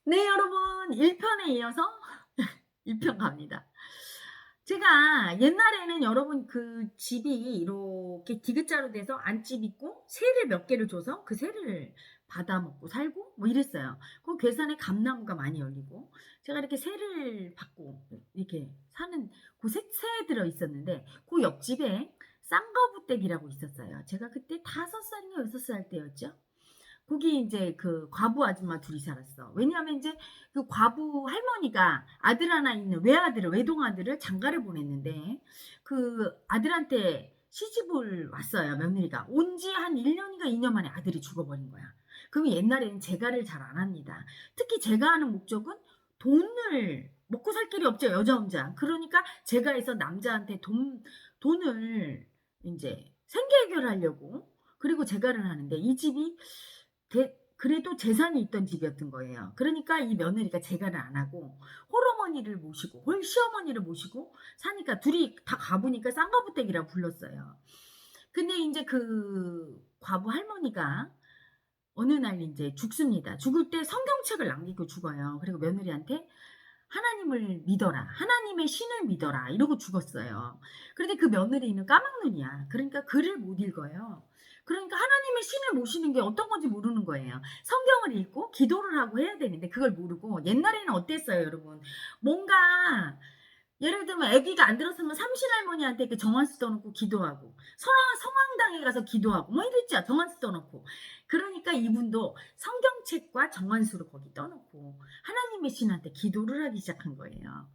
네, 여러분. 1편에 이어서 2편 갑니다. 제가 옛날에는 여러분 그 집이 이렇게 디귿자로 돼서 안집 있고 새를 몇 개를 줘서 그 새를 받아 먹고 살고 뭐 이랬어요. 그 괴산에 감나무가 많이 열리고 제가 이렇게 새를 받고 이렇게 사는 그 새 들어 있었는데 그 옆집에 쌍거부댁이라고 있었어요. 제가 그때 5살인가 6살 때였죠. 거기 인제 그 과부 아줌마 둘이 살았어. 왜냐하면 인제 그 과부 할머니가 아들 하나 있는 외아들을 외동아들을 장가를 보냈는데 그 아들한테 시집을 왔어요, 며느리가. 온 지 한 1 년인가 2년 만에 아들이 죽어버린 거야. 그러면 옛날에는 재가를 잘 안 합니다. 특히 재가하는 목적은 돈을 먹고 살 길이 없죠, 여자 혼자. 그러니까 재가해서 남자한테 돈을 인제 생계 해결하려고 그리고 재가를 하는데 이 집이 그래도 재산이 있던 집이었던 거예요. 그러니까 이 며느리가 재가를 안 하고 홀어머니를 모시고 홀시어머니를 모시고 사니까 둘이 다 과부니까 쌍과부댁이라고 불렀어요. 근데 인제 그 과부 할머니가 어느 날 인제 죽습니다. 죽을 때 성경책을 남기고 죽어요. 그리고 며느리한테 "하나님을 믿어라. 하나님의 신을 믿어라." 이러고 죽었어요. 그런데 그 며느리는 까막눈이야. 그러니까 글을 못 읽어요. 그러니까 하나님의 신을 모시는 게 어떤 건지 모르는 거예요. 성경을 읽고 기도를 하고 해야 되는데 그걸 모르고 옛날에는 어땠어요, 여러분? 뭔가 예를 들면 아기가 안 들었으면 삼신할머니한테 이렇게 정한수 떠 놓고 기도하고 성황당에 가서 기도하고 뭐 이랬죠. 정한수 떠 놓고. 그러니까 이분도 성경책과 정한수를 거기 떠 놓고 하나님의 신한테 기도를 하기 시작한 거예요.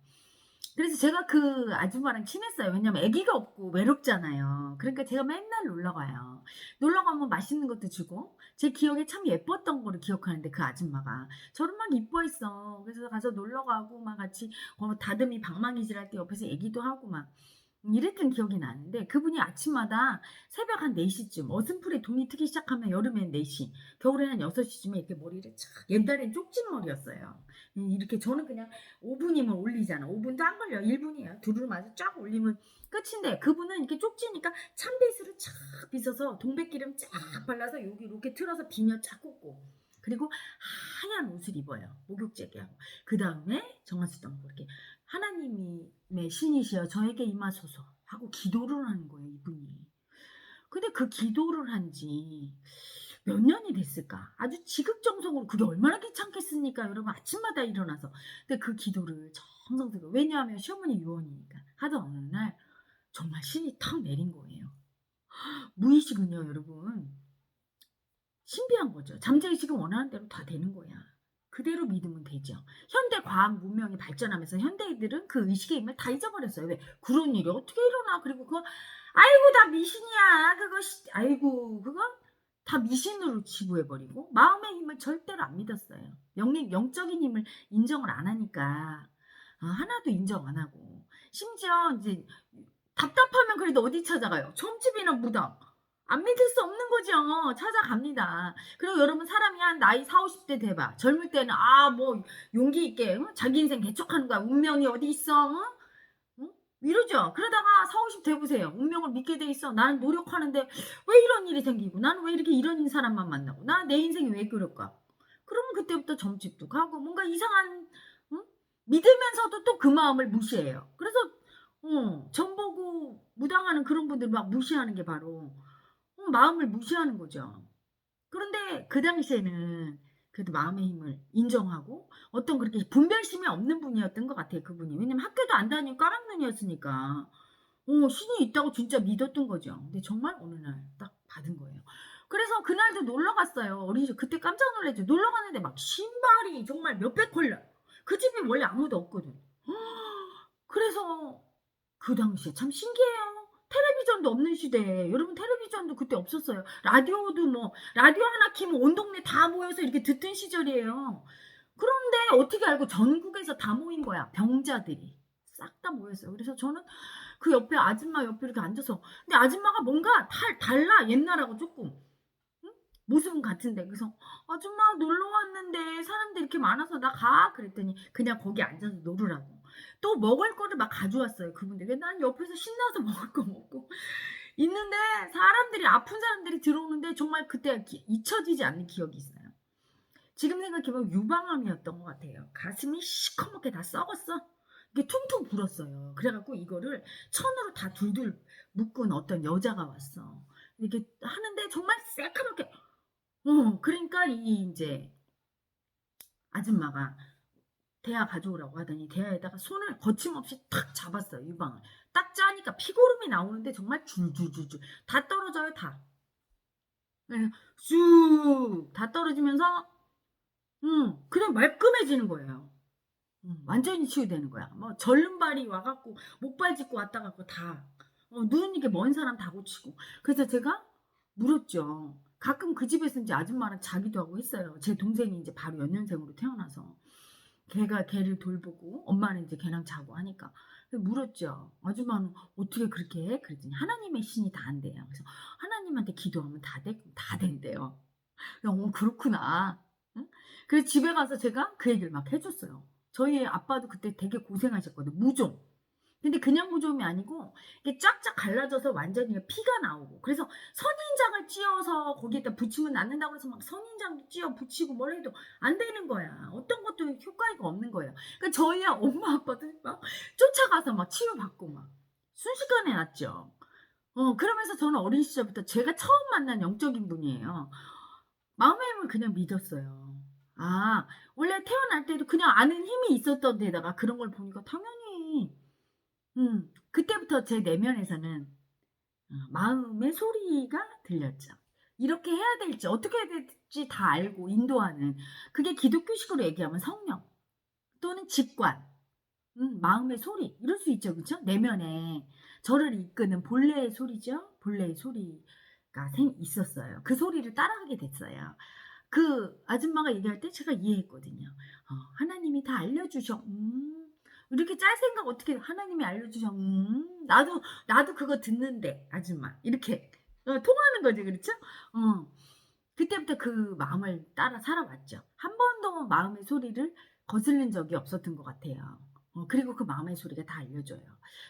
그래서 제가 그 아줌마랑 친했어요. 왜냐면 아기가 없고 외롭잖아요. 그러니까 제가 맨날 놀러 가요. 놀러 가면 맛있는 것도 주고 제 기억에 참 예뻤던 거를 기억하는데 그 아줌마가 저를 막 이뻐했어. 그래서 가서 놀러 가고 막 같이 다듬이 방망이질 할 때 옆에서 얘기도 하고 막 이랬던 기억이 나는데 그분이 아침마다 새벽 한 4 시쯤 어슴풀에 동이 트기 시작하면 여름엔 4 시, 겨울에는 6 시쯤에 이렇게 머리를 착 옛날엔 쪽진머리였어요. 이렇게 저는 그냥 5 분이면 올리잖아. 5 분도 안 걸려요. 1 분이에요. 두루마기 쫙 올리면 끝인데 그분은 이렇게 쪽지니까 참빗으로 착 빗어서 동백기름 쫙 발라서 여기 이렇게 틀어서 비녀 쫙 꽂고 그리고 하얀 옷을 입어요. 목욕제게 하고. 그다음에 정한수 떠고 이렇게 하나님의 신이시여 저에게 임하소서 하고 기도를 하는 거예요, 이분이. 근데 그 기도를 한 지 몇 년이 됐을까? 아주 지극정성으로 그게 얼마나 귀찮겠습니까? 여러분 아침마다 일어나서. 근데 그 기도를 정성스럽게 왜냐하면 시어머니 유언이니까 하던 어느 날 정말 신이 탁 내린 거예요. 무의식은요, 여러분 신비한 거죠. 잠재의식은 원하는 대로 다 되는 거야. 그대로 믿으면 되죠. 현대 과학 문명이 발전하면서 현대인들은 그 의식의 힘을 다 잊어버렸어요. 왜? 그런 일이 어떻게 일어나? 그리고 그거 아이고 다 미신이야. 그거 아이고 그거 다 미신으로 치부해 버리고 마음의 힘을 절대로 안 믿었어요. 영적인 힘을 인정을 안 하니까 하나도 인정 안 하고 심지어 이제 답답하면 그래도 어디 찾아가요? 점집이나 무당. 안 믿을 수 없는 거죠. 찾아갑니다. 그리고 여러분 사람이 한 나이 40-50대 돼봐. 젊을 때는 뭐 용기 있게 자기 인생 개척하는 거야. 운명이 어디 있어? 응? 이러죠. 그러다가 40-50 돼 보세요. 운명을 믿게 돼 있어. 나는 노력하는데 왜 이런 일이 생기고 나는 왜 이렇게 이런 사람만 만나고 나 내 인생이 왜 그럴까? 그러면 그때부터 점집도 가고 뭔가 이상한 응? 믿으면서도 또 그 마음을 무시해요. 그래서 점 보고 무당하는 그런 분들 막 무시하는 게 바로 마음을 무시하는 거죠. 그런데 그 당시에는 그래도 마음의 힘을 인정하고 어떤 그렇게 분별심이 없는 분이었던 것 같아요, 그분이. 왜냐면 학교도 안 다니고 까막눈이었으니까. 신이 있다고 진짜 믿었던 거죠. 근데 정말 어느 날 딱 받은 거예요. 그래서 그날도 놀러 갔어요. 어린이집 그때 깜짝 놀랐죠. 놀러 갔는데 막 신발이 정말 몇백 컬러. 그 집에 원래 아무도 없거든. 그래서 그 당시에 참 신기해요. 텔레비전도 없는 시대에 여러분 텔레비전도 그때 없었어요. 라디오도 뭐 라디오 하나 켜면 온 동네 다 모여서 이렇게 듣던 시절이에요. 그런데 어떻게 알고 전국에서 다 모인 거야. 병자들이. 싹 다 모였어요. 그래서 저는 그 옆에 아줌마 옆에 이렇게 앉아서 근데 아줌마가 뭔가 달라 옛날하고 조금. 응? 모습은 같은데 그래서 "아줌마 놀러 왔는데 사람들 이렇게 많아서 나 가." 그랬더니 그냥 거기 앉아서 놀으라고. 또 먹을 거를 막 가져왔어요 그분들이. 난 옆에서 신나서 먹을 거 먹고 있는데 사람들이 아픈 사람들이 들어오는데 정말 그때 잊혀지지 않는 기억이 있어요. 지금 생각해 보면 유방암이었던 것 같아요. 가슴이 시커멓게 다 썩었어. 이게 퉁퉁 불었어요. 그래 갖고 이거를 천으로 다 둘둘 묶은 어떤 여자가 왔어. 이렇게 하는데 정말 새카맣게 그러니까 이 인제 아줌마가 대야 가져오라고 하더니 대야에다가 손을 거침없이 탁 잡았어요, 유방을. 딱 짜니까 피고름이 나오는데 정말 줄줄줄줄 다 떨어져요, 다. 예. 쑥 다 떨어지면서 그냥 말끔해지는 거예요. 완전히 치유되는 거야. 뭐 절름발이 와 갖고 목발 짚고 왔다 갔고 다. 누운 이게 먼 사람 다 고치고. 그래서 제가 물었죠. 가끔 그 집에서 인제 아줌마랑 자기도 하고 했어요. 제 동생이 인제 바로 연년생으로 태어나서. 걔가 걔를 돌보고 엄마는 인제 걔랑 자고 하니까. 그래서 물었죠. "아줌마는 어떻게 그렇게 해?" 그랬더니 하나님의 신이 다 한대요. 그래서 하나님한테 기도하면 다 된대요. 그렇구나. 응? 그래서 집에 가서 제가 그 얘기를 막 해 줬어요. 저희 아빠도 그때 되게 고생하셨거든요. 무좀. 근데 그냥 무좀이 아니고 이게 쫙쫙 갈라져서 완전히 피가 나오고 그래서 선인장을 찧어서 거기에다 붙이면 낫는다고 해서 막 선인장도 찧어 붙이고 뭘 해도 안 되는 거야. 어떤 것도 효과가 없는 거예요. 그러니까 저희 엄마 아빠도 막 쫓아가서 막 치유받고 막 순식간에 낫죠. 그러면서 저는 어린 시절부터 제가 처음 만난 영적인 분이에요. 마음의 힘을 그냥 믿었어요. 아, 원래 태어날 때도 그냥 아는 힘이 있었던 데다가 그런 걸 보니까 당연히 그때부터 제 내면에서는 마음의 소리가 들렸죠. 이렇게 해야 될지 어떻게 해야 될지 다 알고 인도하는 그게 기독교식으로 얘기하면 성령 또는 직관, 마음의 소리 이럴 수 있죠. 그쵸? 내면에 저를 이끄는 본래의 소리죠. 본래의 소리가 있었어요. 그 소리를 따라가게 됐어요. 그 아줌마가 얘기할 때 제가 이해했거든요. 하나님이 다 알려주셔. 이렇게 짤 생각 어떻게 하나님이 알려주셔. 나도 그거 듣는데 아줌마 이렇게 통하는 거지, 그렇죠? 그때부터 그 마음을 따라 살아왔죠. 한 번도 마음의 소리를 거스른 적이 없었던 것 같아요. 그리고 그 마음의 소리가 다 알려줘요.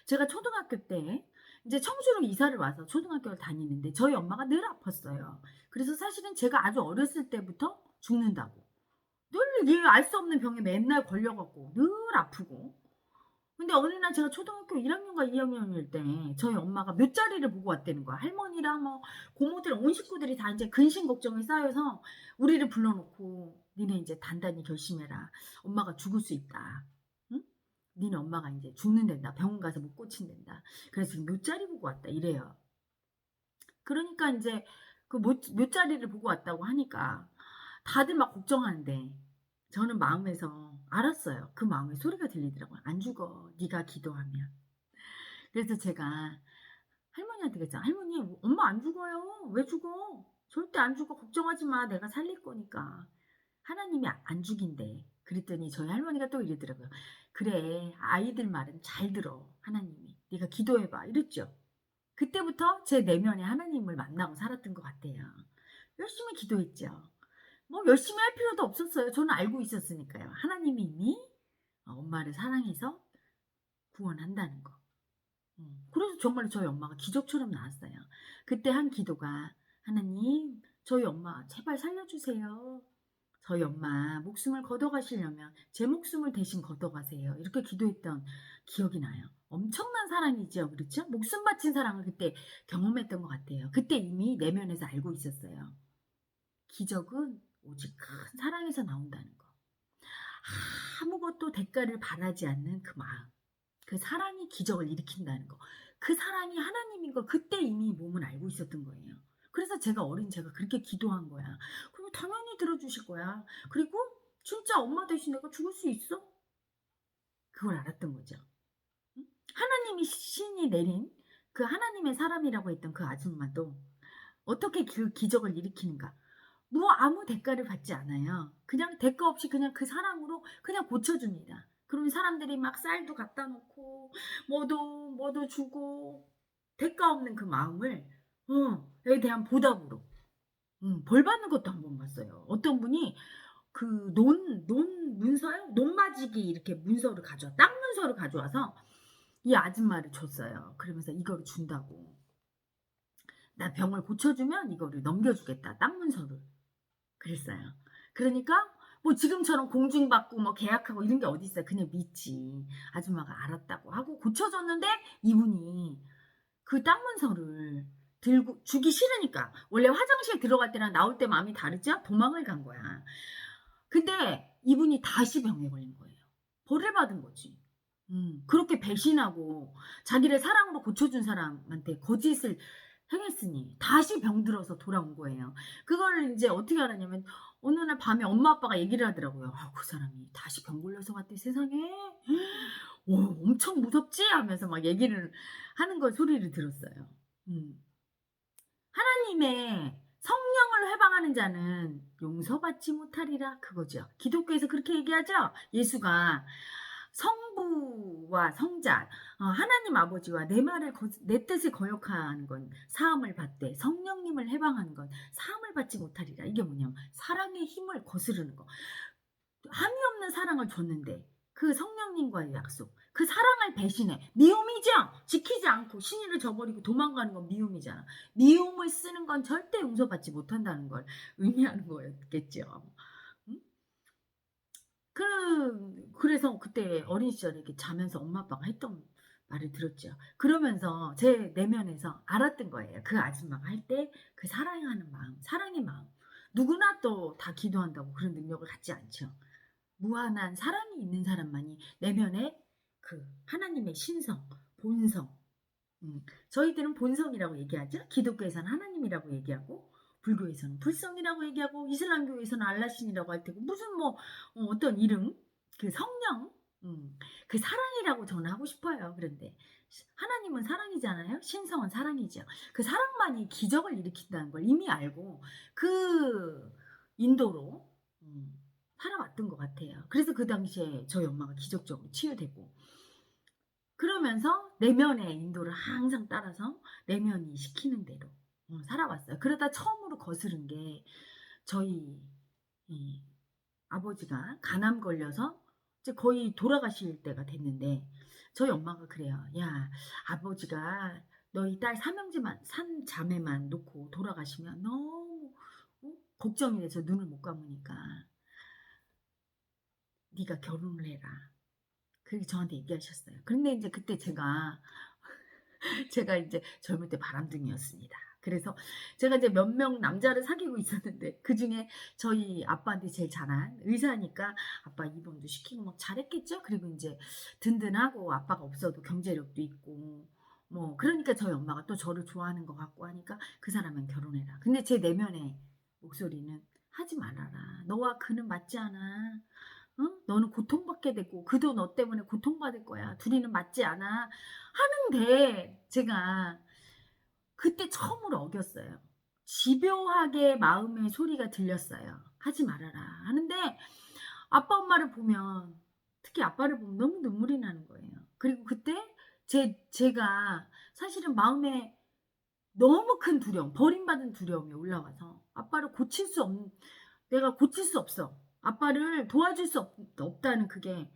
제가 초등학교 때 이제 청주로 이사를 와서 초등학교를 다니는데 저희 엄마가 늘 아팠어요. 그래서 사실은 제가 아주 어렸을 때부터 죽는다고. 늘 이 알 수 없는 병에 맨날 걸려 갖고 늘 아프고. 근데 어느 날 제가 초등학교 1 학년인가 2 학년일 때 저희 엄마가 묫자리를 보고 왔다는 거야. 할머니랑 뭐 고모들 온 식구들이 다 인제 근심 걱정이 쌓여서 우리를 불러 놓고 "니네 인제 단단히 결심해라. 엄마가 죽을 수 있다. 응? 니네 엄마가 인제 죽는단다. 병원 가서 못 고친단다. 그래서 지금 묫자리 보고 왔다." 이래요. 그러니까 인제 그 묫자리를 보고 왔다고 하니까 다들 막 걱정하는데 저는 마음에서 알았어요. 그 마음의 소리가 들리더라고요. "안 죽어. 네가 기도하면." 그래서 제가 할머니한테 그랬잖아요. "할머니 엄마 안 죽어요. 왜 죽어? 절대 안 죽어. 걱정하지 마. 내가 살릴 거니까." 하나님이 안 죽인대. 그랬더니 저희 할머니가 또 이러더라고요. "그래. 아이들 말은 잘 들어 하나님이. 네가 기도해 봐." 이랬죠. 그때부터 제 내면에 하나님을 만나고 살았던 것 같아요. 열심히 기도했죠. 뭐 열심히 할 필요도 없었어요. 저는 알고 있었으니까요. 하나님이 이미 엄마를 사랑해서 구원한다는 거. 그래서 정말 저희 엄마가 기적처럼 나았어요. 그때 한 기도가 "하나님 저희 엄마 제발 살려주세요. 저희 엄마 목숨을 걷어가시려면 제 목숨을 대신 걷어가세요." 이렇게 기도했던 기억이 나요. 엄청난 사랑이죠. 그렇죠? 목숨 바친 사랑을 그때 경험했던 것 같아요. 그때 이미 내면에서 알고 있었어요. 기적은 오직 큰 사랑에서 나온다는 거. 아무것도 대가를 바라지 않는 그 마음. 그 사랑이 기적을 일으킨다는 거. 그 사랑이 하나님인 걸 그때 이미 몸은 알고 있었던 거예요. 그래서 제가 어린 제가 그렇게 기도한 거야. 그리고 당연히 들어주실 거야. 그리고 진짜 엄마 대신 내가 죽을 수 있어? 그걸 알았던 거죠. 응? 하나님이 신이 내린 그 하나님의 사람이라고 했던 그 아줌마도 어떻게 그 기적을 일으키는가? 뭐 아무 대가를 받지 않아요. 그냥 대가 없이 그냥 그 사랑으로 그냥 고쳐줍니다. 그러면 사람들이 막 쌀도 갖다 놓고 뭐도 주고 대가 없는 그 마음을 에 대한 보답으로 벌 받는 것도 한 번 봤어요. 어떤 분이 그 논 문서요? 논마지기 이렇게 문서를 가져와 땅 문서를 가져와서 이 아줌마를 줬어요. 그러면서 이거를 준다고. "나 병을 고쳐주면 이거를 넘겨주겠다, 땅 문서를." 그랬어요. 그러니까 뭐 지금처럼 공증받고 뭐 계약하고 이런 게 어디 있어요. 그냥 믿지. 아줌마가 알았다고 하고 고쳐줬는데 이분이 그 땅 문서를 들고 주기 싫으니까 원래 화장실 들어갈 때랑 나올 때 마음이 다르죠? 도망을 간 거야. 근데 이분이 다시 병에 걸린 거예요. 벌을 받은 거지. 그렇게 배신하고 자기를 사랑으로 고쳐준 사람한테 거짓을 행했으니 다시 병들어서 돌아온 거예요. 그거를 이제 어떻게 알았냐면 어느 날 밤에 엄마 아빠가 얘기를 하더라고요. 아, 그 사람이 다시 병 걸려서 갔대 세상에. 오, 엄청 무섭지? 하면서 막 얘기를 하는 걸 소리를 들었어요. 음. 하나님의 성령을 회방하는 자는 용서받지 못하리라 그거죠. 기독교에서 그렇게 얘기하죠. 예수가 성부와 성자 하나님 아버지와 내 말을 내 뜻을 거역하는 건 사함을 받되 성령님을 해방하는 건 사함을 받지 못하리라. 이게 뭐냐면 사랑의 힘을 거스르는 거. 함이 없는 사랑을 줬는데 그 성령님과의 약속, 그 사랑을 배신해. 미움이죠. 지키지 않고 신의를 저버리고 도망가는 건 미움이잖아. 미움을 쓰는 건 절대 용서받지 못한다는 걸 의미하는 거였겠죠. 응? 그래서 그때 어린 시절에 이렇게 자면서 엄마 아빠가 했던 말을 들었죠. 그러면서 제 내면에서 알았던 거예요. 그 아줌마가 할 때 그 사랑하는 마음, 사랑의 마음. 누구나 또 다 기도한다고 그런 능력을 갖지 않죠. 무한한 사랑이 있는 사람만이 내면에 그 하나님의 신성, 본성. 저희들은 본성이라고 얘기하죠. 기독교에서는 하나님이라고 얘기하고 불교에서는 불성이라고 얘기하고 이슬람교에서는 알라신이라고 할 테고 무슨 뭐 어떤 이름 그 성령 그 사랑이라고 저는 하고 싶어요. 그런데 하나님은 사랑이잖아요. 신성은 사랑이죠. 그 사랑만이 기적을 일으킨다는 걸 이미 알고 그 인도로 살아왔던 것 같아요. 그래서 그 당시에 저희 엄마가 기적적으로 치유되고 그러면서 내면의 인도를 항상 따라서 내면이 시키는 대로 살아왔어요. 그러다 처음으로 거스른 게 저희 이 아버지가 간암 걸려서 이제 거의 돌아가실 때가 됐는데 저희 엄마가 그래요. 야, 아버지가 너희 딸 삼 자매만 놓고 돌아가시면 너무 걱정이 돼서 눈을 못 감으니까 네가 결혼을 해라. 그렇게 저한테 얘기하셨어요. 그런데 이제 그때 제가 이제 젊을 때 바람둥이였습니다. 그래서 제가 이제 몇 명 남자를 사귀고 있었는데 그 중에 저희 아빠한테 제일 잘한 의사니까 아빠 입원도 시키고 막 잘했겠죠. 그리고 이제 든든하고 아빠가 없어도 경제력도 있고 뭐 그러니까 저희 엄마가 또 저를 좋아하는 것 같고 하니까 그 사람은 결혼해라. 근데 제 내면의 목소리는 하지 말아라. 너와 그는 맞지 않아. 응? 너는 고통받게 되고 그도 너 때문에 고통받을 거야. 둘이는 맞지 않아. 하는데 제가 그때 처음으로 어겼어요. 집요하게 마음의 소리가 들렸어요. 하지 말아라 하는데 아빠 엄마를 보면 특히 아빠를 보면 너무 눈물이 나는 거예요. 그리고 그때 제가 사실은 마음에 너무 큰 두려움, 버림받은 두려움이 올라와서 아빠를 내가 고칠 수 없어. 아빠를 도와줄 수 없다는 그게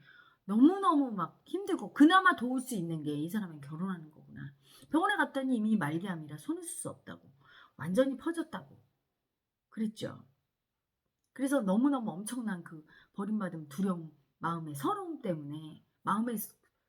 너무너무 막 힘들고 그나마 도울 수 있는 게 이 사람은 결혼하는 거구나. 병원에 갔더니 이미 말기암이라 손을 쓸 수 없다고. 완전히 퍼졌다고. 그랬죠. 그래서 너무너무 엄청난 그 버림받은 두려움, 마음의 서러움 때문에 마음의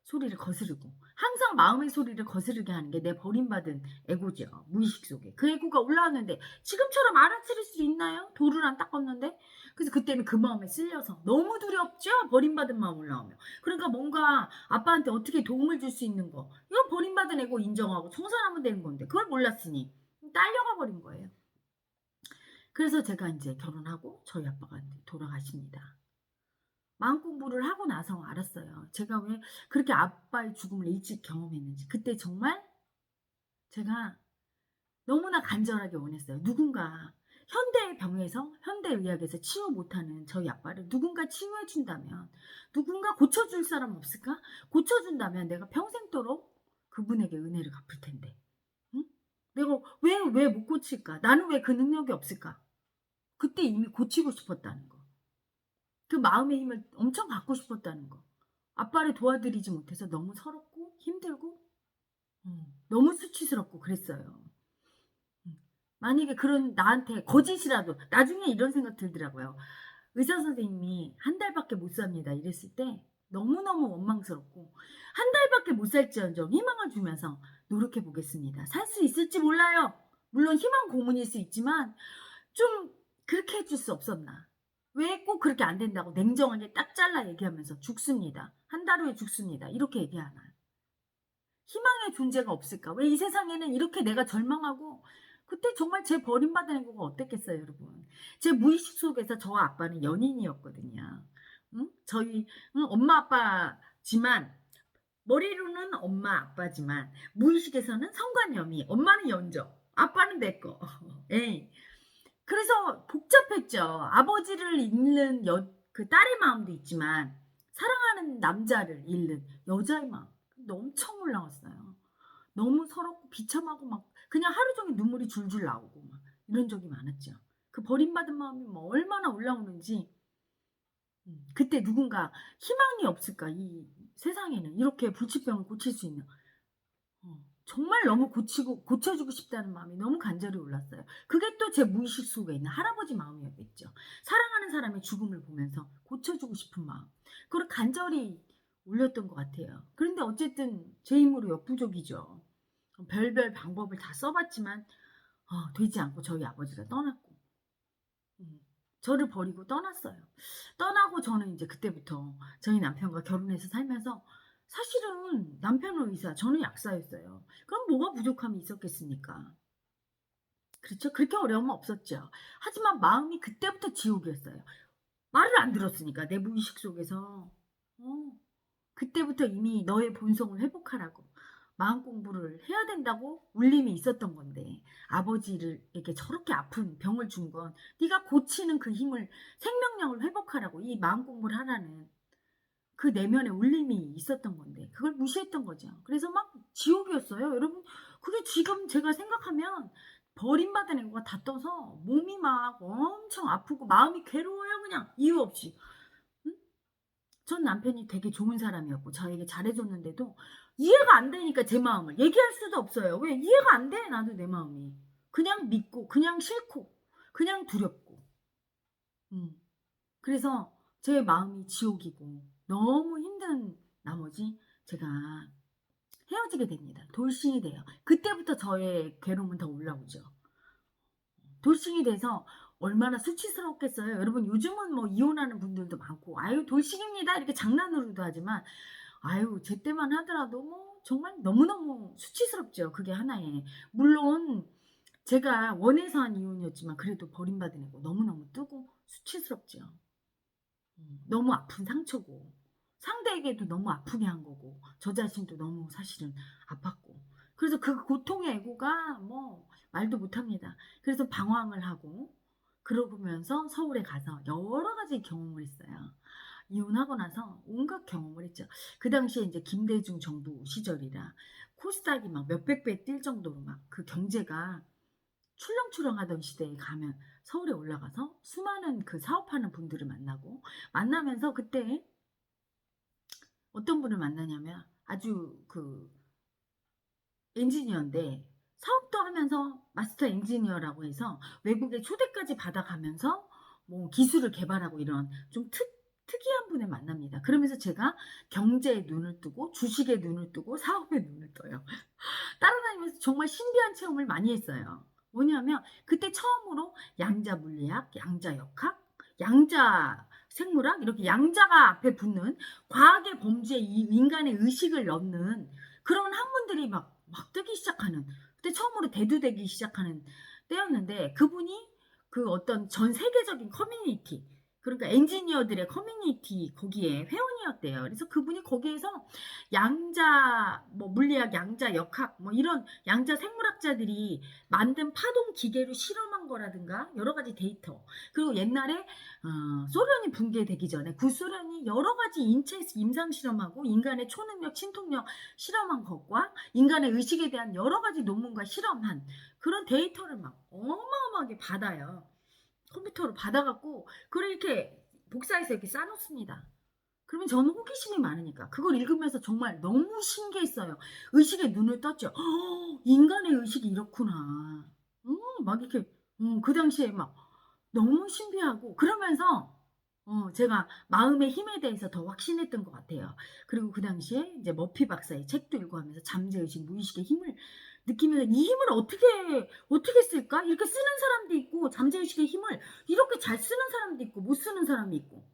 소리를 거스르고 항상 마음의 소리를 거스르게 하는 게 내 버림받은 에고죠. 무의식 속에. 그 에고가 올라왔는데 지금처럼 알아차릴 수 있나요? 돌을 안 닦았는데? 그래서 그때는 그 마음에 쓸려서 너무 두렵죠? 버림받은 마음 올라오면. 그러니까 뭔가 아빠한테 어떻게 도움을 줄 수 있는 거. 이건 버림받은 에고 인정하고 청산하면 되는 건데 그걸 몰랐으니 딸려가 버린 거예요. 그래서 제가 이제 결혼하고 저희 아빠가 돌아가십니다. 마음 공부를 하고 나서 알았어요. 제가 왜 그렇게 아빠의 죽음을 일찍 경험했는지. 그때 정말 제가 너무나 간절하게 원했어요. 누군가 현대의 병에서 현대의학에서 치유 못하는 저희 아빠를 누군가 치유해 준다면 누군가 고쳐줄 사람 없을까? 고쳐준다면 내가 평생도록 그분에게 은혜를 갚을 텐데. 응? 내가 왜 못 고칠까? 나는 왜 그 능력이 없을까? 그때 이미 고치고 싶었다는 거. 그 마음의 힘을 엄청 갖고 싶었다는 거. 아빠를 도와드리지 못해서 너무 서럽고 힘들고 너무 수치스럽고 그랬어요. 만약에 그런 나한테 거짓이라도 나중에 이런 생각 들더라고요. 의사 선생님이 "한 달밖에 못 삽니다." 이랬을 때 너무너무 원망스럽고, 한 달밖에 못 살지언정 희망을 주면서 노력해 보겠습니다. 살 수 있을지 몰라요. 물론 희망 고문일 수 있지만 좀 그렇게 해줄 수 없었나. 왜 꼭 그렇게 안 된다고 냉정하게 딱 잘라 얘기하면서 "죽습니다. 한 달 후에 죽습니다." 이렇게 얘기하나. 희망의 존재가 없을까? 왜 이 세상에는 이렇게 내가 절망하고, 그때 정말 제 버림받은 애가 어땠겠어요, 여러분. 제 무의식 속에서 저와 아빠는 연인이었거든요. 응? 저희 엄마 아빠지만, 머리로는 엄마 아빠지만 무의식에서는 성관념이, 엄마는 연조, 아빠는 내 거. 예. 그래서 복잡했죠. 아버지를 잃는 그 딸의 마음도 있지만 사랑하는 남자를 잃는 여자의 마음. 엄청 올라왔어요. 너무 서럽고 비참하고 막 그냥 하루 종일 눈물이 줄줄 나오고 막 이런 적이 많았죠. 그 버림받은 마음이 뭐 얼마나 올라오는지. 그때 누군가 희망이 없을까, 이 세상에는 이렇게 불치병을 고칠 수 있는. 정말 너무 고쳐주고 싶다는 마음이 너무 간절히 올랐어요. 그게 또 제 무의식 속에 있는 할아버지 마음이었겠죠. 사랑하는 사람의 죽음을 보면서 고쳐주고 싶은 마음. 그걸 간절히 올렸던 것 같아요. 그런데 어쨌든 제 힘으로 역부족이죠. 별별 방법을 다 써봤지만 되지 않고 저희 아버지가 떠났고, 음, 저를 버리고 떠났어요. 떠나고 저는 이제 그때부터 저희 남편과 결혼해서 살면서, 사실은 남편은 의사, 저는 약사였어요. 그럼 뭐가 부족함이 있었겠습니까? 그렇죠? 그렇게 어려움은 없었죠. 하지만 마음이 그때부터 지옥이었어요. 말을 안 들었으니까 내 무의식 속에서. 어, 그때부터 이미 너의 본성을 회복하라고 마음 공부를 해야 된다고 울림이 있었던 건데, 아버지에게 저렇게 아픈 병을 준 건 네가 고치는 그 힘을, 생명력을 회복하라고 이 마음 공부를 하라는 그 내면의 울림이 있었던 건데 그걸 무시했던 거죠. 그래서 막 지옥이었어요. 여러분, 그게 지금 제가 생각하면 버림받은 애가 다 떠서 몸이 막 엄청 아프고 마음이 괴로워요. 그냥 이유 없이. 응? 전 남편이 되게 좋은 사람이었고 저에게 잘해줬는데도 이해가 안 되니까 제 마음을 얘기할 수도 없어요. 왜 이해가 안 돼? 나도 내 마음이. 그냥 믿고 그냥 싫고 그냥 두렵고. 음. 그래서 제 마음이 지옥이고 너무 힘든 나머지 제가 헤어지게 됩니다. 돌싱이 돼요. 그때부터 저의 괴로움은 더 올라오죠. 돌싱이 돼서 얼마나 수치스럽겠어요. 여러분, 요즘은 뭐 이혼하는 분들도 많고 아유 돌싱입니다 이렇게 장난으로도 하지만, 아유 제 때만 하더라도 뭐 정말 너무너무 수치스럽죠. 그게 하나에. 물론 제가 원해서 한 이혼이었지만 그래도 버림받은 애고 너무너무 뜨고 수치스럽죠. 너무 아픈 상처고 상대에게도 너무 아프게 한 거고 저 자신도 너무 사실은 아팠고, 그래서 그 고통의 애고가 뭐 말도 못합니다. 그래서 방황을 하고 그러면서 서울에 가서 여러 가지 경험을 했어요. 이혼하고 나서 온갖 경험을 했죠. 그 당시에 이제 김대중 정부 시절이라 코스닥이 막 몇백 배 뛸 정도로 막 그 경제가 출렁출렁하던 시대에 가면 서울에 올라가서 수많은 그 사업하는 분들을 만나면서 그때 어떤 분을 만나냐면 아주 그 엔지니어인데 사업도 하면서 마스터 엔지니어라고 해서 외국에 초대까지 받아가면서 뭐 기술을 개발하고 이런 좀 특이한 분을 만납니다. 그러면서 제가 경제에 눈을 뜨고 주식에 눈을 뜨고 사업에 눈을 떠요. 따라다니면서 정말 신비한 체험을 많이 했어요. 뭐냐면 그때 처음으로 양자 물리학, 양자 역학, 양자 생물학, 이렇게 양자가 앞에 붙는 과학의 범주에 이 인간의 의식을 넣는 그런 학문들이 막 뜨기 시작하는, 그때 처음으로 대두되기 시작하는 때였는데, 그분이 그 어떤 전 세계적인 커뮤니티, 그러니까 엔지니어들의 커뮤니티 거기에 회원이었대요. 그래서 그분이 거기에서 양자 뭐 물리학, 양자 역학 뭐 이런 양자 생물학자들이 만든 파동 기계로 실험한 거라든가 여러 가지 데이터, 그리고 옛날에 소련이 붕괴되기 전에 구소련이 여러 가지 인체 임상 실험하고 인간의 초능력, 친통력 실험한 것과 인간의 의식에 대한 여러 가지 논문과 실험한 그런 데이터를 막 어마어마하게 받아요. 컴퓨터로 받아갖고 그걸 이렇게 복사해서 이렇게 쌓아놓습니다. 그러면 저는 호기심이 많으니까 그걸 읽으면서 정말 너무 신기했어요. 의식의 눈을 떴죠. 인간의 의식이 이렇구나. 막 이렇게 그 당시에 막 너무 신비하고, 그러면서 제가 마음의 힘에 대해서 더 확신했던 것 같아요. 그리고 그 당시에 이제 머피 박사의 책도 읽고 하면서 잠재의식, 무의식의 힘을 느끼면서 '이 힘을 어떻게 쓸까?' 이렇게 쓰는 사람도 있고 잠재의식의 힘을 이렇게 잘 쓰는 사람도 있고 못 쓰는 사람이 있고.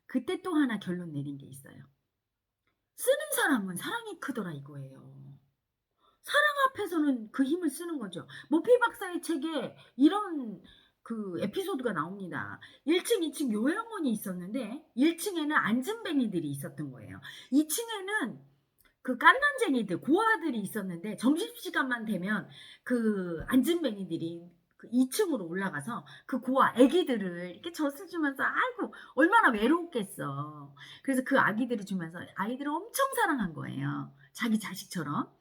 그때 또 하나 결론 내린 게 있어요. 쓰는 사람은 사랑이 크더라 이거예요. 사랑 앞에서는 그 힘을 쓰는 거죠. 머피 박사의 책에 이런 그 에피소드가 나옵니다. 1 층, 2층 요양원이 있었는데 1 층에는 앉은뱅이들이 있었던 거예요. 2 층에는 그 깐난쟁이들, 고아들이 있었는데 점심시간만 되면 그 앉은뱅이들이 그 2 층으로 올라가서 그 고아 애기들을 이렇게 젖을 주면서 아이고 얼마나 외로웠겠어. 그래서 그 아기들을 주면서 아이들을 엄청 사랑한 거예요, 자기 자식처럼.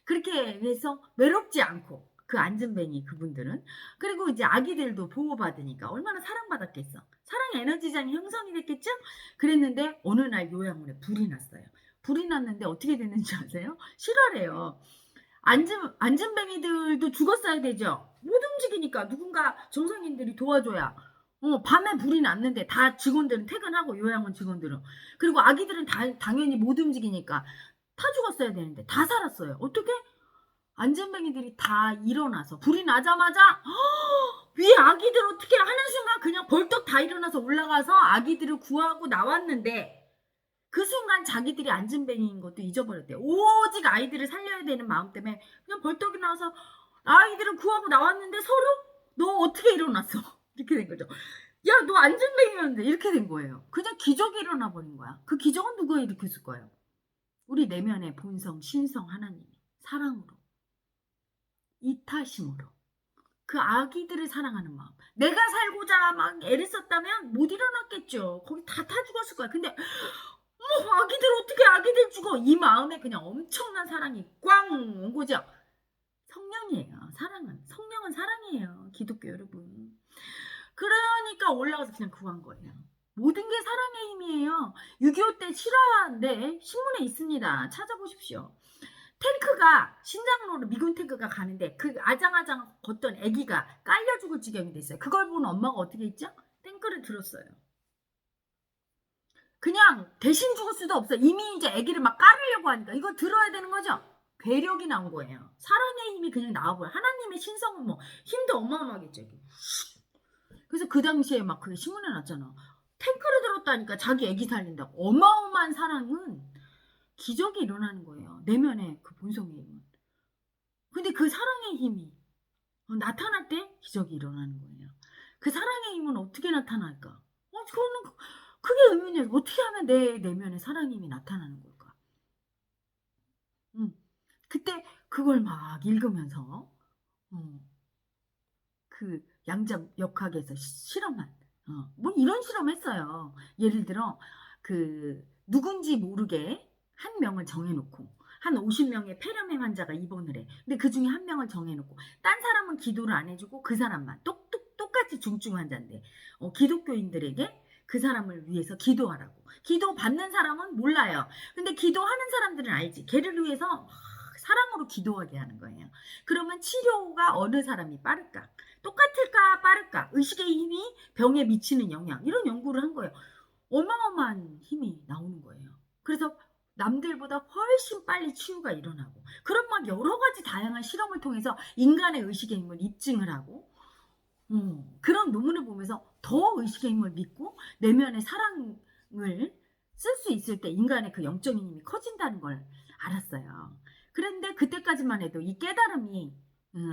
그렇게 해서 외롭지 않고 그 앉은뱅이 그분들은. 그리고 이제 아기들도 보호받으니까 얼마나 사랑받았겠어. 사랑 에너지장이 형성이 됐겠죠? 그랬는데 어느 날 요양원에 불이 났어요. 불이 났는데 어떻게 됐는지 아세요? 실화래요. 앉은뱅이들도 죽었어야 되죠. 못 움직이니까 누군가 정상인들이 도와줘야. 밤에 불이 났는데 다 직원들은 퇴근하고 요양원 직원들은. 그리고 아기들은 당연히 못 움직이니까 다 죽었어야 되는데 다 살았어요. 어떻게? 안전뱅이들이 다 일어나서 불이 나자마자 위에 아기들 어떻게 하는 순간 그냥 벌떡 다 일어나서 올라가서 아기들을 구하고 나왔는데 그 순간 자기들이 안전뱅이인 것도 잊어버렸대요. 오직 아이들을 살려야 되는 마음 때문에 그냥 벌떡 일어나서 아이들을 구하고 나왔는데 서로 너 어떻게 일어났어? 이렇게 된 거죠. 야, 너 안전뱅이였는데 이렇게 된 거예요. 그냥 기적이 일어나 버린 거야. 그 기적은 누가 일으켰을 거예요? 우리 내면의 본성, 신성 하나님이 사랑으로, 이타심으로, 그 아기들을 사랑하는 마음. 내가 살고자 막 애를 썼다면 못 일어났겠죠. 거기 다 죽었을 거야. 근데 아기들 어떻게 아기들 죽어? 이 마음에 그냥 엄청난 사랑이 꽝 온 거죠. 성령이에요. 사랑은. 성령은 사랑이에요. 기독교 여러분. 그러니까 올라가서 그냥 구한 거예요. 모든 게 사랑의 힘이에요. 6.25 때 실화인데 신문에 있습니다. 찾아보십시오. 탱크가 신장로로 미군 탱크가 가는데 그 아장아장 걷던 아기가 깔려 죽을 지경이 됐어요. 그걸 본 엄마가 어떻게 했죠? 탱크를 들었어요. 그냥 대신 죽을 수도 없어. 이미 이제 아기를 막 깔으려고 하니까 이거 들어야 되는 거죠. 괴력이 나온 거예요. 사랑의 힘이 그냥 나와버려. 하나님의 신성은 뭐 힘도 어마어마하겠죠. 그래서 그 당시에 막 그게 신문에 났잖아. 탱크를 들었다니까 자기 아기 살린다고. 어마어마한 사랑은 기적이 일어나는 거예요. 내면의 그 본성의 힘은. 근데 그 사랑의 힘이 나타날 때 기적이 일어나는 거예요. 그 사랑의 힘은 어떻게 나타날까? 그거는 그게 의문이에요. 어떻게 하면 내 내면의 사랑의 힘이 나타나는 걸까? 그때 그걸 막 읽으면서 그 양자역학에서 실험한 뭐 이런 실험했어요. 예를 들어 그 누군지 모르게 한 명을 정해놓고 한 50명의 폐렴의 환자가 입원을 해. 근데 그 중에 한 명을 정해놓고 딴 사람은 기도를 안 해주고 그 사람만 똑같이 중증 환자인데 기독교인들에게 그 사람을 위해서 기도하라고. 기도 받는 사람은 몰라요. 근데 기도하는 사람들은 알지. 걔를 위해서 사랑으로 기도하게 하는 거예요. 그러면 치료가 어느 사람이 빠를까? 똑같을까 빠를까? 의식의 힘이 병에 미치는 영향 이런 연구를 한 거예요. 어마어마한 힘이 나오는 거예요. 그래서 남들보다 훨씬 빨리 치유가 일어나고 그런 막 여러 가지 다양한 실험을 통해서 인간의 의식의 힘을 입증을 하고 그런 논문을 보면서 더 의식의 힘을 믿고 내면의 사랑을 쓸 수 있을 때 인간의 그 영적인 힘이 커진다는 걸 알았어요. 그런데 그때까지만 해도 이 깨달음이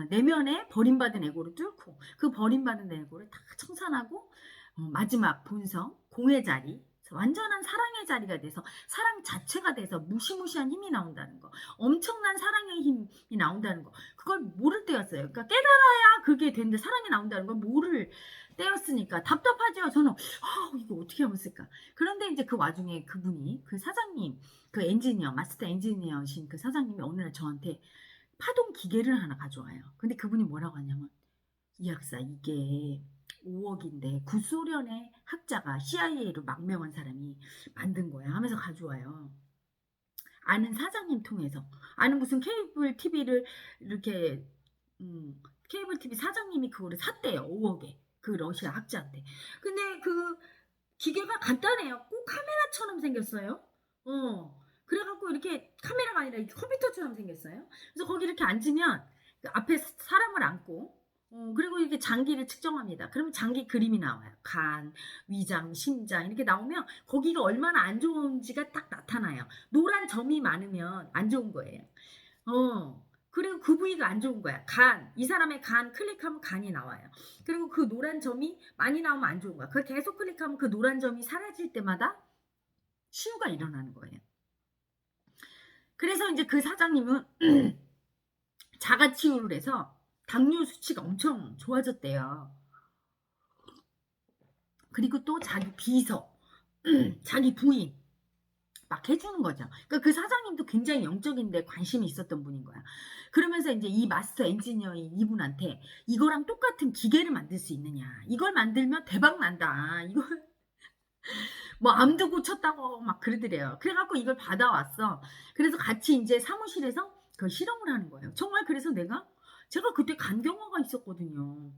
내면에 버림받은 에고를 뚫고 그 버림받은 에고를 다 청산하고 마지막 본성, 공의 자리, 완전한 사랑의 자리가 돼서 사랑 자체가 돼서 무시무시한 힘이 나온다는 거, 엄청난 사랑의 힘이 나온다는 거, 그걸 모를 때였어요. 그러니까 깨달아야 그게 되는데 사랑이 나온다는 걸 모를 때였으니까 답답하죠. 저는 이거 어떻게 하면 쓸까? 그런데 이제 그 와중에 그분이 그 사장님, 그 엔지니어, 마스터 엔지니어신 그 사장님이 어느 날 저한테 파동 기계를 하나 가져와요. 근데 그분이 뭐라고 하냐면 이 학사 이게 5억인데 구소련의 학자가 CIA로 망명한 사람이 만든 거야 하면서 가져와요. 아는 사장님 통해서 아는 무슨 케이블 TV를 이렇게 케이블 TV 사장님이 그거를 샀대요. 5억에 그 러시아 학자한테. 근데 그 기계가 간단해요. 꼭 카메라처럼 생겼어요. 그래 갖고 이렇게 카메라가 아니라 이렇게 컴퓨터처럼 생겼어요. 그래서 거기 이렇게 앉으면 그 앞에 사람을 앉고 그리고 이렇게 장기를 측정합니다. 그러면 장기 그림이 나와요. 간, 위장, 심장 이렇게 나오면 거기가 얼마나 안 좋은지가 딱 나타나요. 노란 점이 많으면 안 좋은 거예요. 그리고 그 부위가 안 좋은 거야. 간, 이 사람의 간 클릭하면 간이 나와요. 그리고 그 노란 점이 많이 나오면 안 좋은 거야. 그걸 계속 클릭하면 그 노란 점이 사라질 때마다 치유가 일어나는 거예요. 그래서 이제 그 사장님은 자가 치유를 해서 당뇨 수치가 엄청 좋아졌대요. 그리고 또 자기 비서, 자기 부인 막 해주는 거죠. 그러니까 그 사장님도 굉장히 영적인데 관심이 있었던 분인 거야. 그러면서 이제 이 마스터 엔지니어인 이분한테 이거랑 똑같은 기계를 만들 수 있느냐. 이걸 만들면 대박 난다. 이걸 뭐 암도 고쳤다고 막 그러더래요. 그래갖고 이걸 받아왔어. 그래서 같이 이제 사무실에서 그 실험을 하는 거예요. 정말 그래서 제가 그때 간경화가 있었거든요.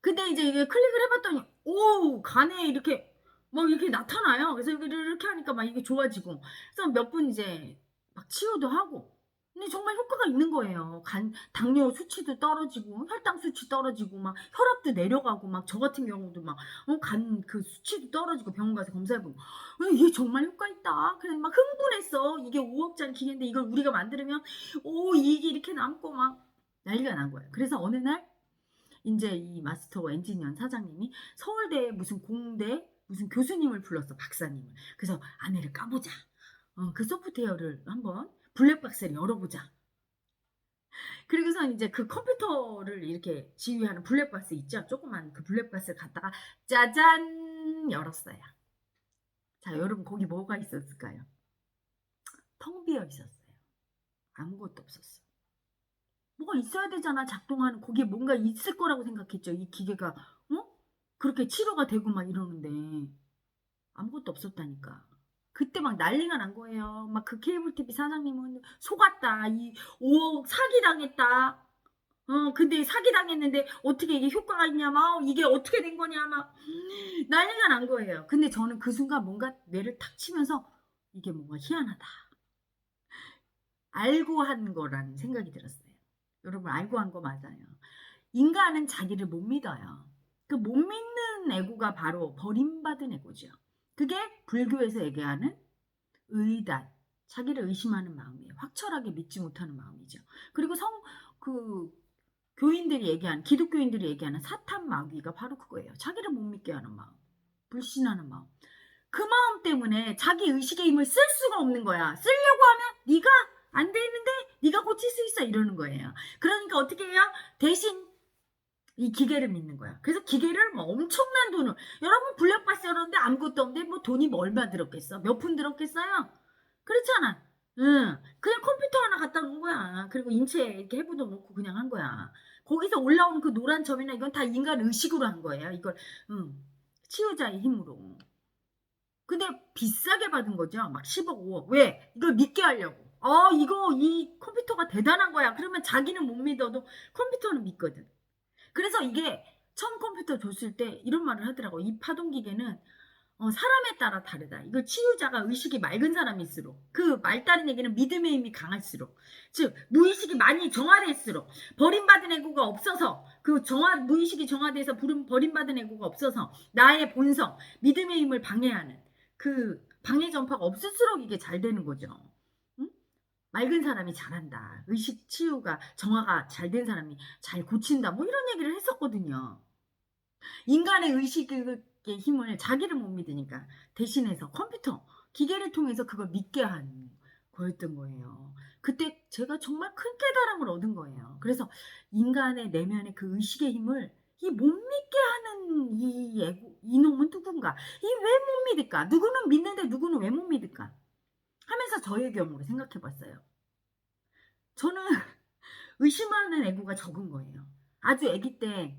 근데 이제 이게 클릭을 해봤더니 오 간에 이렇게 막 이렇게 나타나요. 그래서 이렇게 하니까 막 이게 좋아지고 그래서 몇 분 이제 막 치유도 하고 근데 정말 효과가 있는 거예요. 당뇨 수치도 떨어지고 혈당 수치 떨어지고 막 혈압도 내려가고 막 저 같은 경우도 막 간 그 수치도 떨어지고 병원 가서 검사해보고 이게 정말 효과 있다. 그래서 막 흥분했어. 이게 5억짜리 기계인데 이걸 우리가 만들면 이게 이렇게 남고 막 난리가 난 거예요. 그래서 어느 날 이제 이 마스터 엔지니어 사장님이 서울대 무슨 공대 무슨 교수님을 불렀어. 박사님을. 그래서 아내를 까보자. 그 소프트웨어를 한번 블랙박스를 열어보자. 그리고서 이제 그 컴퓨터를 이렇게 지휘하는 블랙박스 있죠. 조그만 그 블랙박스를 갖다가 짜잔 열었어요. 자, 여러분 거기 뭐가 있었을까요? 텅 비어 있었어요. 아무것도 없었어. 뭐가 있어야 되잖아. 작동하는 거기에 뭔가 있을 거라고 생각했죠. 이 기계가 그렇게 치료가 되고 막 이러는데 아무것도 없었다니까. 그때 막 난리가 난 거예요. 막 그 케이블 TV 사장님은 속았다. 이 5억 사기당했다. 근데 사기당했는데 어떻게 이게 효과가 있냐 막 이게 어떻게 된 거냐 막 난리가 난 거예요. 근데 저는 그 순간 뭔가 뇌를 탁 치면서 이게 뭔가 희한하다. 알고 한 거라는 생각이 들었어요. 여러분 알고 한 거 맞아요. 인간은 자기를 못 믿어요. 그 못 믿는 애고가 바로 버림받은 애고죠. 그게 불교에서 얘기하는 의단, 자기를 의심하는 마음이에요. 확철하게 믿지 못하는 마음이죠. 그리고 교인들이 얘기하는, 기독교인들이 얘기하는 사탄 마귀가 바로 그거예요. 자기를 못 믿게 하는 마음, 불신하는 마음. 그 마음 때문에 자기 의식의 힘을 쓸 수가 없는 거야. 쓰려고 하면 네가 안 돼 있는데 네가 고칠 수 있어 이러는 거예요. 그러니까 어떻게 해요? 대신 이 기계를 믿는 거야. 그래서 기계를 뭐 엄청난 돈을 여러분 블랙박스 열었는데 아무것도 없는데 뭐 돈이 뭐 얼마 들었겠어? 몇 푼 들었겠어요? 그렇잖아. 응. 그냥 컴퓨터 하나 갖다 놓은 거야. 그리고 인체 이렇게 해부도 놓고 그냥 한 거야. 거기서 올라오는 그 노란 점이나 이건 다 인간 의식으로 한 거예요. 이걸 치유자의 힘으로. 근데 비싸게 받은 거죠. 막 10억, 5억. 왜? 이걸 믿게 하려고. 이 컴퓨터가 대단한 거야. 그러면 자기는 못 믿어도 컴퓨터는 믿거든. 그래서 이게 처음 컴퓨터 줬을 때 이런 말을 하더라고. 이 파동기계는 사람에 따라 다르다. 이걸 치유자가 의식이 맑은 사람일수록 그 말다른 얘기는 믿음의 힘이 강할수록 즉 무의식이 많이 정화될수록 버림받은 애고가 없어서 무의식이 정화돼서 버림받은 애고가 없어서 나의 본성 믿음의 힘을 방해하는 그 방해 전파가 없을수록 이게 잘 되는 거죠. 응? 맑은 사람이 잘한다. 의식 치유가 정화가 잘 된 사람이 잘 고친다. 뭐 이런 얘기를 했었거든요. 인간의 의식의 힘을 자기를 못 믿으니까 대신해서 컴퓨터, 기계를 통해서 그걸 믿게 한 거였던 거예요. 그때 제가 정말 큰 깨달음을 얻은 거예요. 그래서 인간의 내면의 그 의식의 힘을 이 못 믿게 하는 이놈은 누군가? 이 왜 못 믿을까? 누구는 믿는데 누구는 왜 못 믿을까? 하면서 저의 경우를 생각해 봤어요. 저는 의심하는 애고가 적은 거예요. 아주 아기 때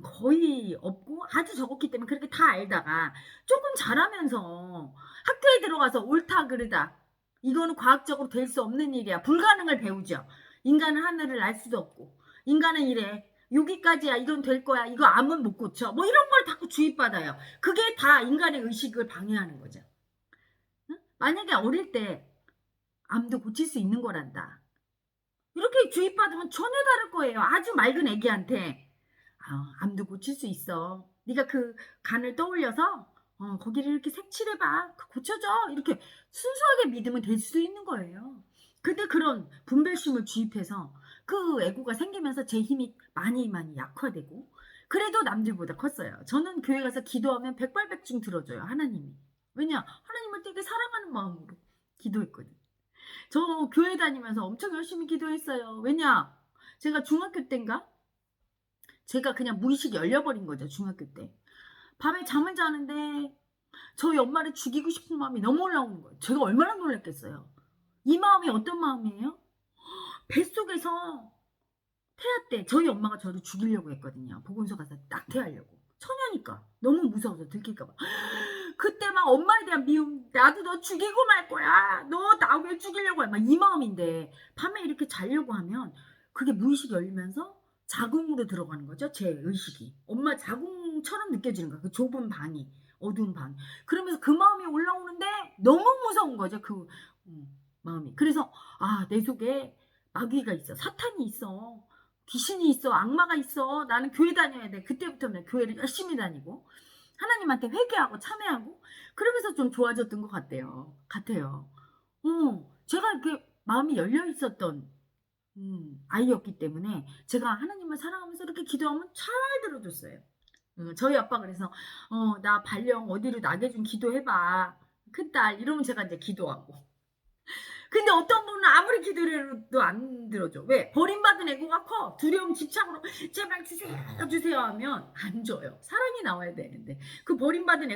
거의 없고 아주 적었기 때문에 그렇게 다 알다가 조금 자라면서 학교에 들어가서 옳다 그르다 이거는 과학적으로 될 수 없는 일이야. 불가능을 배우죠. 인간은 하늘을 날 수도 없고 인간은 이래. 여기까지야. 이건 될 거야. 이거 암은 못 고쳐. 뭐 이런 걸 자꾸 주입받아요. 그게 다 인간의 의식을 방해하는 거죠. 응? 만약에 어릴 때 암도 고칠 수 있는 거란다. 이렇게 주입받으면 전혀 다를 거예요. 아주 맑은 애기한테. 암도 고칠 수 있어. 네가 그 간을 떠올려서 거기를 이렇게 색칠해봐. 고쳐져. 이렇게 순수하게 믿으면 될 수도 있는 거예요. 근데 그런 분별심을 주입해서 그 애고가 생기면서 제 힘이 많이 많이 약화되고 그래도 남들보다 컸어요. 저는 교회 가서 기도하면 백발백중 들어줘요. 하나님이. 왜냐? 하나님을 되게 사랑하는 마음으로 기도했거든. 저 교회 다니면서 엄청 열심히 기도했어요. 왜냐? 제가 중학교 때인가? 제가 그냥 무의식이 열려버린 거죠. 중학교 때. 밤에 잠을 자는데 저희 엄마를 죽이고 싶은 마음이 너무 올라오는 거예요. 제가 얼마나 놀랐겠어요. 이 마음이 어떤 마음이에요? 뱃속에서 태아 때 저희 엄마가 저를 죽이려고 했거든요. 보건소 가서 낙태하려고. 처녀니까 너무 무서워서 들킬까 봐. 그때 막 엄마에 대한 미움, 나도 너 죽이고 말 거야. 너 나 왜 죽이려고 해. 막 이 마음인데 밤에 이렇게 자려고 하면 그게 무의식이 열리면서 자궁으로 들어가는 거죠. 제 의식이. 엄마 자궁처럼 느껴지는 거야. 그 좁은 방이. 어두운 방. 그러면서 그 마음이 올라오는데 너무 무서운 거죠. 그 마음이. 그래서 내 속에 마귀가 있어. 사탄이 있어. 귀신이 있어. 악마가 있어. 나는 교회 다녀야 돼. 그때부터는 교회를 열심히 다니고 하나님한테 회개하고 참회하고 그러면서 좀 좋아졌던 것 같아요. 제가 이렇게 마음이 열려 있었던 아이였기 때문에 제가 하나님을 사랑하면서 이렇게 기도하면 잘 들어줬어요. 저희 아빠 그래서 나 발령 어디로 나게 좀 기도해봐. 큰딸 이러면 제가 이제 기도하고 근데 어떤 분은 아무리 기도해도 안 들어줘. 왜? 버림받은 애고가 커. 두려움 집착으로 제발 주세요 주세요 하면 안 줘요. 사랑이 나와야 되는데 그 버림받은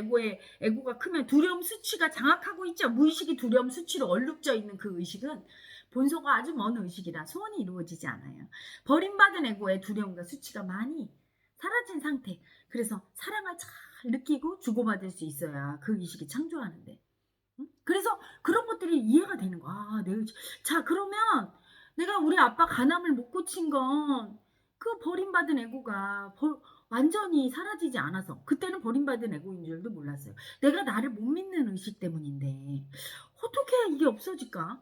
애고가 크면 두려움 수치가 장악하고 있죠. 무의식이 두려움 수치로 얼룩져 있는 그 의식은 본소가 아주 먼 의식이라 소원이 이루어지지 않아요. 버림받은 애고의 두려움과 수치가 많이 사라진 상태. 그래서 사랑을 잘 느끼고 주고받을 수 있어야 그 의식이 창조하는데 그래서 그런 것들이 이해가 되는 거야. 자, 그러면 내가 우리 아빠 간암을 못 고친 건 그 버림받은 애고가 완전히 사라지지 않아서 그때는 버림받은 애고인 줄도 몰랐어요. 내가 나를 못 믿는 의식 때문인데 어떻게 이게 없어질까?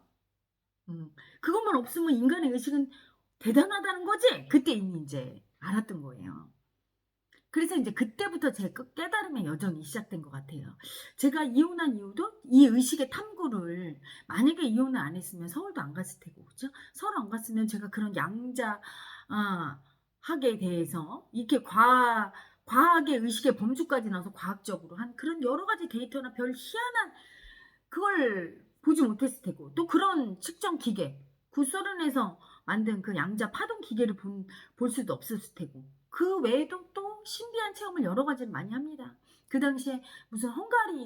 그것만 없으면 인간의 의식은 대단하다는 거지? 그때 이미 이제 알았던 거예요. 그래서 이제 그때부터 제 깨달음의 여정이 시작된 것 같아요. 제가 이혼한 이유도 이 의식의 탐구를 만약에 이혼을 안 했으면 서울도 안 갔을 테고 그죠? 서울 안 갔으면 제가 그런 양자 학에 대해서 이렇게 과학의 의식의 범주까지 나서 과학적으로 한 그런 여러 가지 데이터나 별 희한한 그걸 보지 못했을 테고 또 그런 측정 기계 구소련에서 만든 그 양자 파동 기계를 볼 수도 없었을 테고 그 외에도 또 신비한 체험을 여러 가지를 많이 합니다. 그 당시에 무슨 헝가리에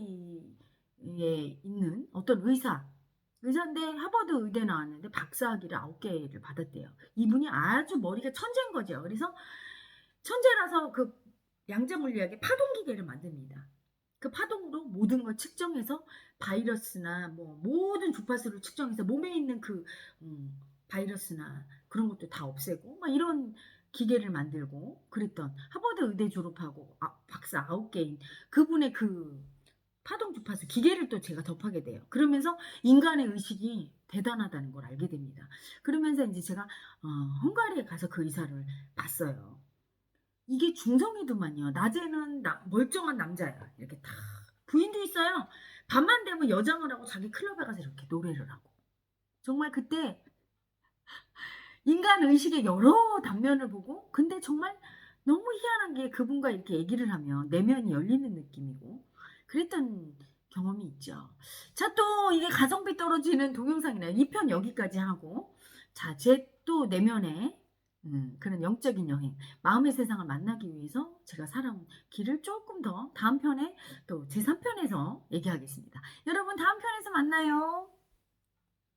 있는 어떤 의사인데 하버드 의대 나왔는데 박사학위를 9개를 받았대요. 이분이 아주 머리가 천재인 거죠. 그래서 천재라서 그 양자 물리학의 파동 기계를 만듭니다. 그 파동으로 모든 걸 측정해서 바이러스나 뭐 모든 주파수를 측정해서 몸에 있는 그 바이러스나 그런 것도 다 없애고 막 이런 기계를 만들고 그랬던 하버드 의대 졸업하고 박사 9개인 그분의 그 파동 주파수 기계를 또 제가 접하게 돼요. 그러면서 인간의 의식이 대단하다는 걸 알게 됩니다. 그러면서 이제 제가 헝가리에 가서 그 의사를 봤어요. 이게 중성이더만요. 낮에는 멀쩡한 남자야. 이렇게 다 부인도 있어요. 밤만 되면 여장을 하고 자기 클럽에 가서 이렇게 노래를 하고. 정말 그때 인간 의식의 여러 단면을 보고 근데 정말 너무 희한한 게 그분과 이렇게 얘기를 하면 내면이 열리는 느낌이고 그랬던 경험이 있죠. 자, 또 이게 가성비 떨어지는 동영상이네요. 2편 여기까지 하고 자, 제 또 내면에 그런 영적인 여행, 마음의 세상을 만나기 위해서 제가 살아온 길을 조금 더 다음 편에 또 제3편에서 얘기하겠습니다. 여러분 다음 편에서 만나요.